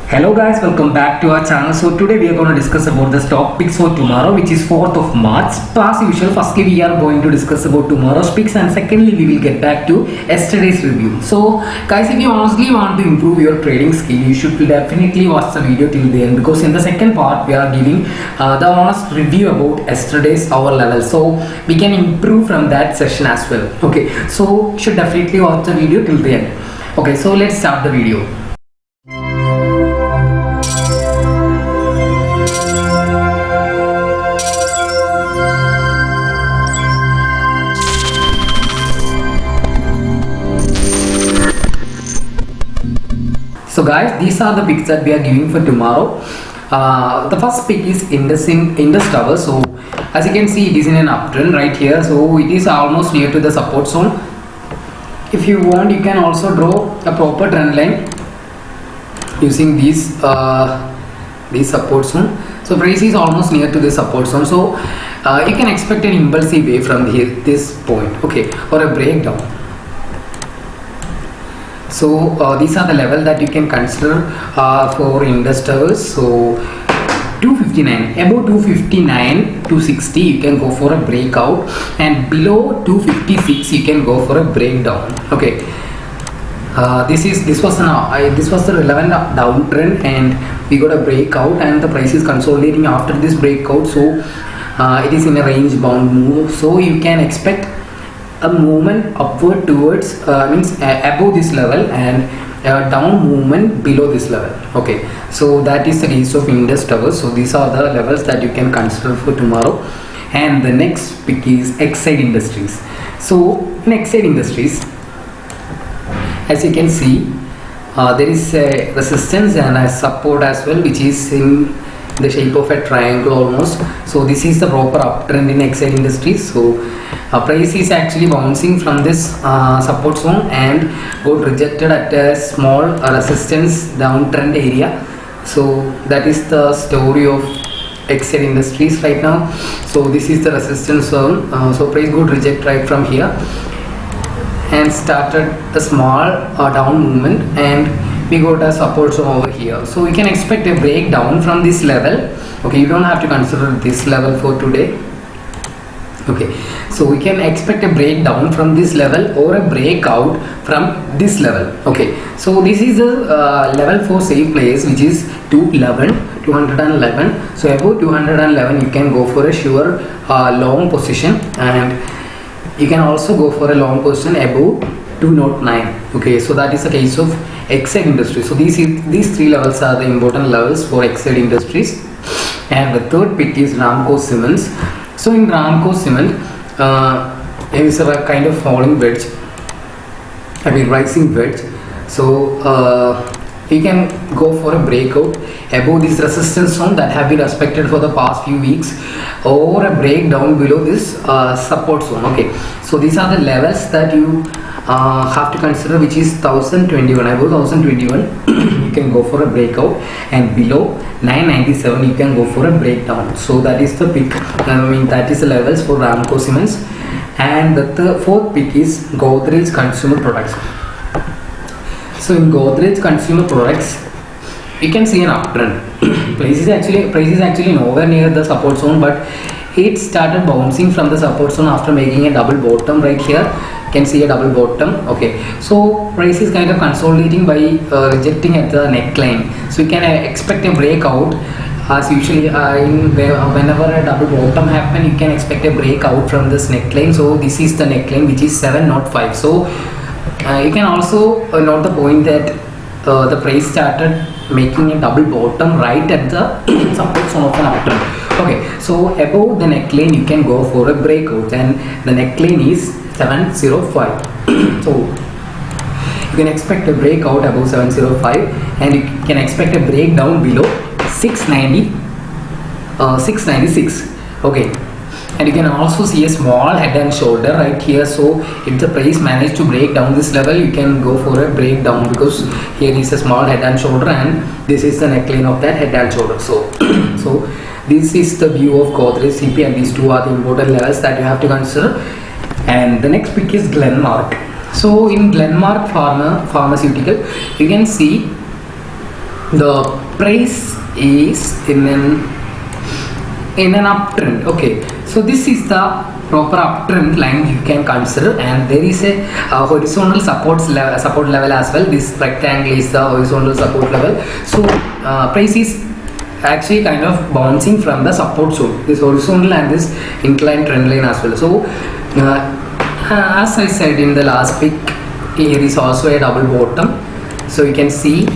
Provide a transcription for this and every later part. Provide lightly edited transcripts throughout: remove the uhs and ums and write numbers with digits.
Hello guys, welcome back to our channel. So today we are going to discuss about the stock picks for tomorrow, which is 4th of March. As usual, firstly we are going to discuss about tomorrow's picks, and secondly we will get back to yesterday's review. So guys, if you honestly want to improve your trading skill, you should definitely watch the video till the end, because in the second part we are giving the honest review about yesterday's hour level, so we can improve from that session as well. Okay, so you should definitely watch the video till the end. Okay, so let's start the video. So guys, these are the picks that we are giving for tomorrow. The first pick is Indus Tower. So as you can see, it is in an uptrend right here. So it is almost near to the support zone. If you want, you can also draw a proper trend line using these support zone. So price is almost near to the support zone. So you can expect an impulsive way from this point, okay, or a breakdown. So these are the level that you can consider for Indus Towers. So 259, above 259, 260 you can go for a breakout, and below 256 you can go for a breakdown. Okay, this was the relevant downtrend, and we got a breakout, and the price is consolidating after this breakout. So it is in a range bound move, so you can expect a movement upward towards above this level, and down movement below this level. Okay, so that is the case of Indus Towers. So these are the levels that you can consider for tomorrow. And the next pick is Exide Industries. So in Exide Industries, as you can see, there is a resistance and a support as well, which is in the shape of a triangle almost. So this is the proper uptrend in Exide Industries. So price is actually bouncing from this support zone and got rejected at a small resistance downtrend area. So that is the story of Exide Industries right now. So this is the resistance zone. So price got rejected right from here and started a small down movement, and we got a support zone over here. So we can expect a breakdown from this level. Okay, you don't have to consider this level for today. Okay, so we can expect a breakdown from this level or a breakout from this level. Okay, so this is a level for safe players, which is 211. So above 211 you can go for a sure long position, and you can also go for a long position above 209. Okay, so that is the case of Exide Industries. So these three levels are the important levels for Exide Industries. And the third pick is Ramco Cements. So in Ramco Cement, there is a kind of falling wedge, rising wedge. So you can go for a breakout above this resistance zone that have been respected for the past few weeks, or a breakdown below this support zone. Okay, so these are the levels that you have to consider, which is 1021. Above 1021 you can go for a breakout, and below 997 you can go for a breakdown. So that is the pick, that is the levels for Ramco Cements. And the fourth pick is Godrej Consumer Products. So in Godrej Consumer Products, you can see an uptrend. price is actually nowhere near the support zone, but it started bouncing from the support zone after making a double bottom right here. You can see a double bottom. Okay, so price is kind of consolidating by rejecting at the neckline. So you can expect a breakout. As usually whenever a double bottom happen, you can expect a breakout from this neckline. So this is the neckline, which is 705. So you can also note the point that the price started making a double bottom right at the support zone of an uptrend. Okay, so above the neckline you can go for a breakout, and the neckline is 705. So you can expect a breakout above 705, and you can expect a breakdown below 696. Okay, and you can also see a small head and shoulder right here. So if the price managed to break down this level, you can go for a breakdown, because here is a small head and shoulder, and this is the neckline of that head and shoulder. So so this is the view of Godrej CP, and these two are the important levels that you have to consider. And the next pick is Glenmark. So in Glenmark Pharmaceutical, you can see the price is in an uptrend. Okay, so this is the proper uptrend line you can consider, and there is a horizontal support level as well. This rectangle is the horizontal support level. So price is actually kind of bouncing from the support zone, this horizontal and this inclined trend line as well. So as I said in the last pick, here is also a double bottom. So you can see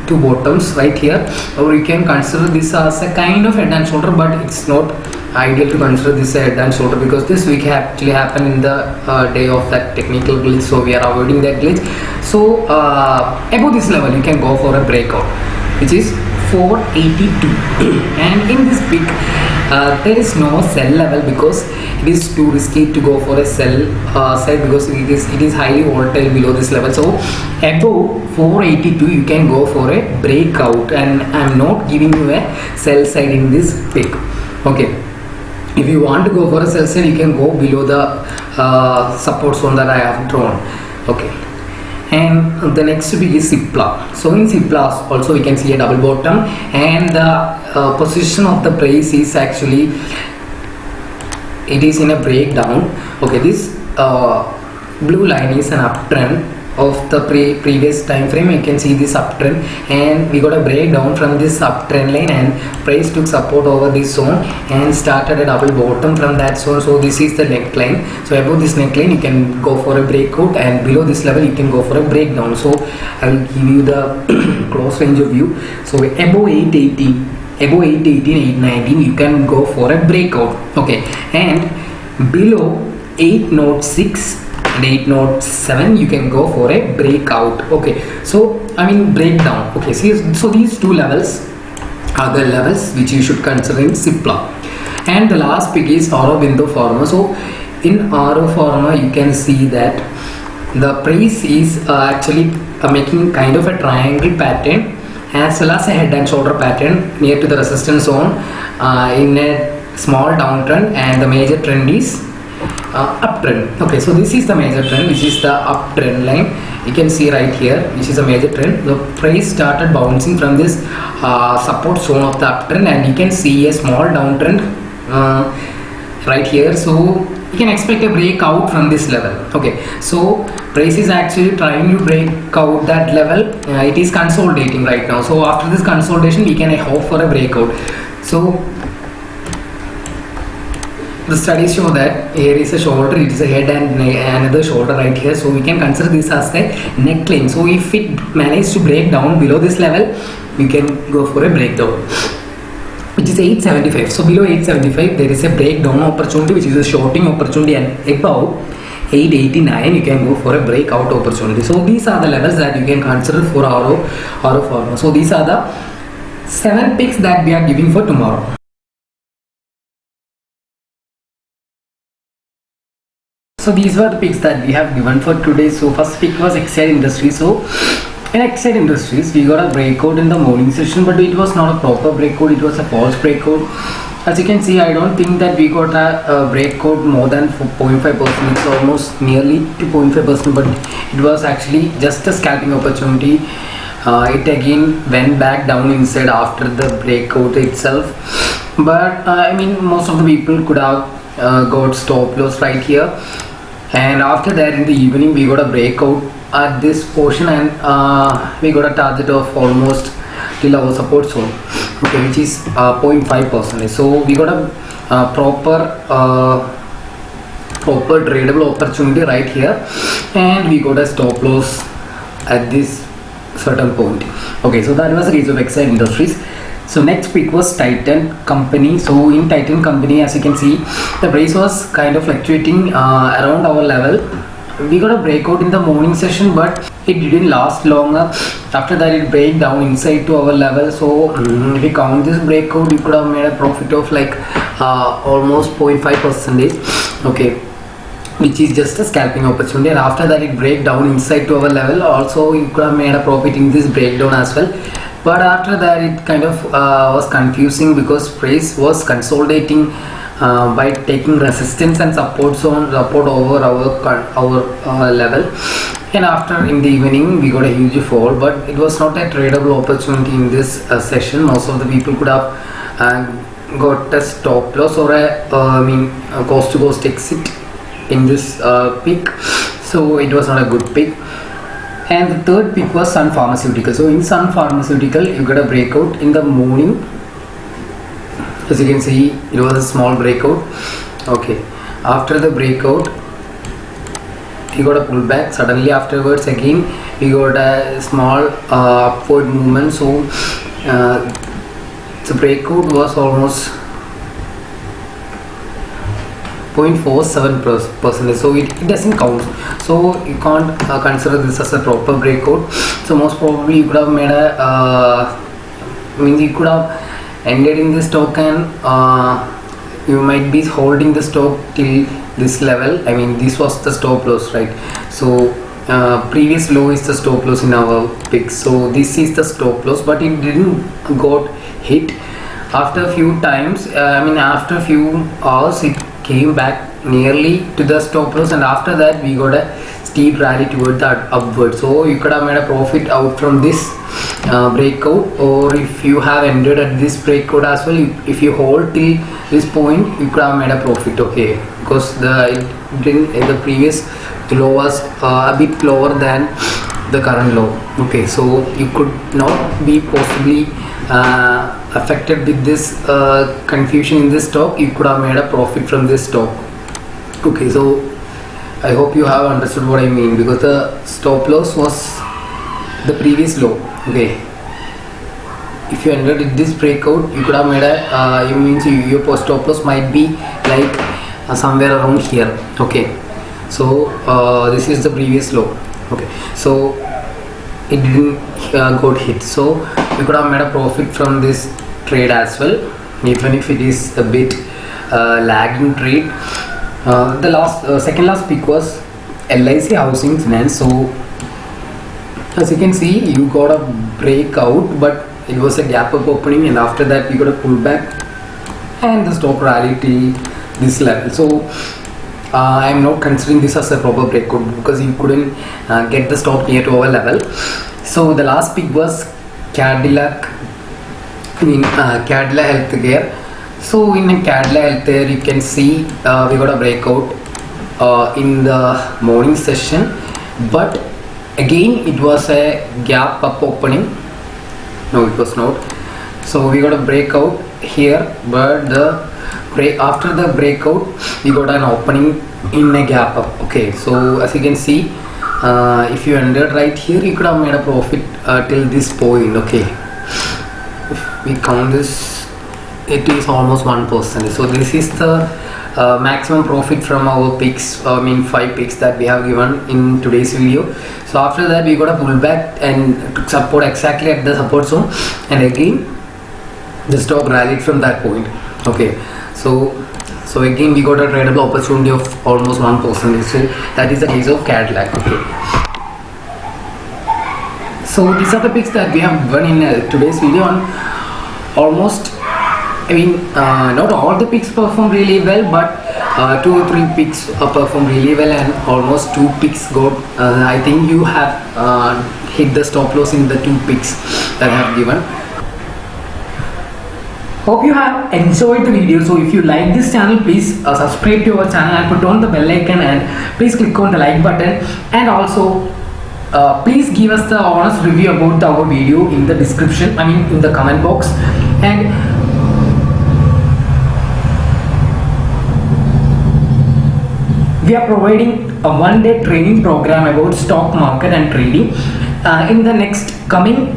two bottoms right here, or you can consider this as a kind of head and shoulder, but it's not ideal to consider this a head and shoulder because this week actually happened in the day of that technical glitch, so we are avoiding that glitch. So above this level you can go for a breakout, which is 482 and in this pick there is no sell level because it is too risky to go for a sell side because it is highly volatile below this level. So above 482 you can go for a breakout, and I'm not giving you a sell side in this pick. Okay, if you want to go for a sell side you can go below the support zone that I have drawn. Okay, and the next pick is Cipla. So in Cipla also we can see a double bottom, and the position of the price is actually, it is in a breakdown. Okay, this blue line is an uptrend of the previous time frame. You can see this uptrend, and we got a breakdown from this uptrend line, and price took support over this zone and started a double bottom from that zone. So this is the neckline. So above this neckline you can go for a breakout, and below this level you can go for a breakdown. So I will give you the close range of view. So above 880, above 818, 819 you can go for a breakout. Okay, and below 806 and 807 you can go for a breakout. Okay, so I mean breakdown. Okay, so these two levels are the levels which you should consider in Cipla. And the last pick is Aurobindo Pharma. So in Auro Pharma you can see that the price is actually making kind of a triangle pattern as well as a head and shoulder pattern near to the resistance zone in a small downtrend, and the major trend is uptrend. Okay, so this is the major trend, which is the uptrend line. You can see right here, which is a major trend. The price started bouncing from this support zone of the uptrend, and you can see a small downtrend right here. So you can expect a breakout from this level. Okay, so price is actually trying to break out that level. It is consolidating right now. So after this consolidation we can hope for a breakout. So the studies show that here is a shoulder, it is a head and another shoulder right here. So we can consider this as the neckline. So if it manages to break down below this level, we can go for a breakdown, which is 875. So below 875 there is a breakdown opportunity, which is a shorting opportunity, and above 889 you can go for a breakout opportunity. So these are the levels that you can consider for Auro Pharma. So these are the 7 picks that we are giving for tomorrow. So these were the picks that we have given for today. So first pick was Exide Industries. So in Exide Industries we got a breakout in the morning session, but it was not a proper breakout, it was a false breakout. As you can see, I don't think that we got a breakout more than 0.5%. It's almost nearly to 0.5%, but it was actually just a scalping opportunity. It again went back down inside after the breakout itself, but I mean most of the people could have got stop loss right here. And after that in the evening we got a breakout at this portion, and we got a target of almost till our support zone, okay, which is 0.5%. So we got a proper tradable opportunity right here, and we got a stop loss at this certain point. Okay, so that was the case of Exide Industries. So next pick was Titan Company. So in Titan Company, as you can see, the price was kind of fluctuating around our level. We got a breakout in the morning session, but it didn't last longer. After that it break down inside to our level. So if you count this breakout, you could have made a profit of like almost 0.5%, okay, which is just a scalping opportunity. And after that it break down inside to our level, also you could have made a profit in this breakdown as well. But after that it kind of was confusing because price was consolidating by taking resistance and support zone, support over our level, and after in the evening we got a huge fall, but it was not a tradable opportunity in this session. Most of the people could have got a stop loss or a cost to cost exit in this pick, so it was not a good pick. And the third pick was Sun Pharmaceutical. So in Sun Pharmaceutical you got a breakout in the morning. As you can see, it was a small breakout. Okay, after the breakout we got a pullback. Suddenly afterwards again we got a small upward movement. So the breakout was almost 0.47%, so it doesn't count, so you can't consider this as a proper breakout. So most probably you could have made a you could have ended in this stock, and you might be holding the stock till this level. This was the stop loss, right? So previous low is the stop loss in our pick, so this is the stop loss, but it didn't got hit. After a few times, after a few hours, it came back nearly to the stop loss, and after that we got a steep rally toward that upward. So you could have made a profit out from this breakout, or if you have ended at this breakout as well, if you hold till this point, you could have made a profit. Okay, because the previous low was a bit lower than the current low. Okay, so you could not be possibly affected with this confusion in this stock. You could have made a profit from this stock. Okay, so I hope you have understood what I mean, because the stop loss was the previous low. Okay, if you entered in this breakout, you could have made a your stop loss might be like somewhere around here. Okay, so this is the previous low. Okay, so it didn't got hit, so you could have made a profit from this trade as well, even if it is a bit lagging trade. The second last pick was LIC Housing Finance. So as you can see, you got a breakout, but it was a gap up opening, and after that you got a pullback, and the stock rallied till this level. So I am not considering this as a proper breakout, because you couldn't get the stock near to our level. So the last pick was Cadila Healthcare. So in Cadila Healthcare, you can see we got a breakout in the morning session, but again it was a gap up opening. No, it was not. So we got a breakout here, but after the breakout we got an opening in a gap up. Okay, so as you can see, if you entered right here, you could have made a profit till this point. Okay, if we count this, it is almost 1%. So this is the maximum profit from our picks, 5 picks that we have given in today's video. So after that we got a pullback and took support exactly at the support zone, and again the stock rallied from that point. Okay, so again we got a tradable opportunity of almost 1%. So that is the case of Cadillac. Okay, so these are the picks that we have done in today's video. On almost, not all the picks perform really well, but 2 or 3 picks perform really well, and almost 2 picks got I think you have hit the stop loss in the 2 picks that I have given. Hope you have enjoyed the video. So if you like this channel, please subscribe to our channel and put on the bell icon, and please click on the like button, and also please give us the honest review about our video in the description, in the comment box. And we are providing a 1-day training program about stock market and trading in the next coming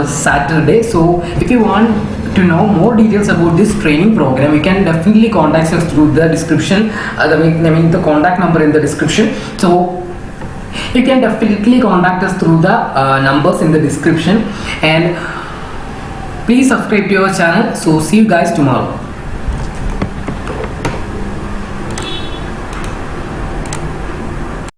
Saturday. So if you want to know more details about this training program, you can definitely contact us through the description, the contact number in the description. So you can definitely contact us through the numbers in the description, and please subscribe to our channel. So see you guys tomorrow.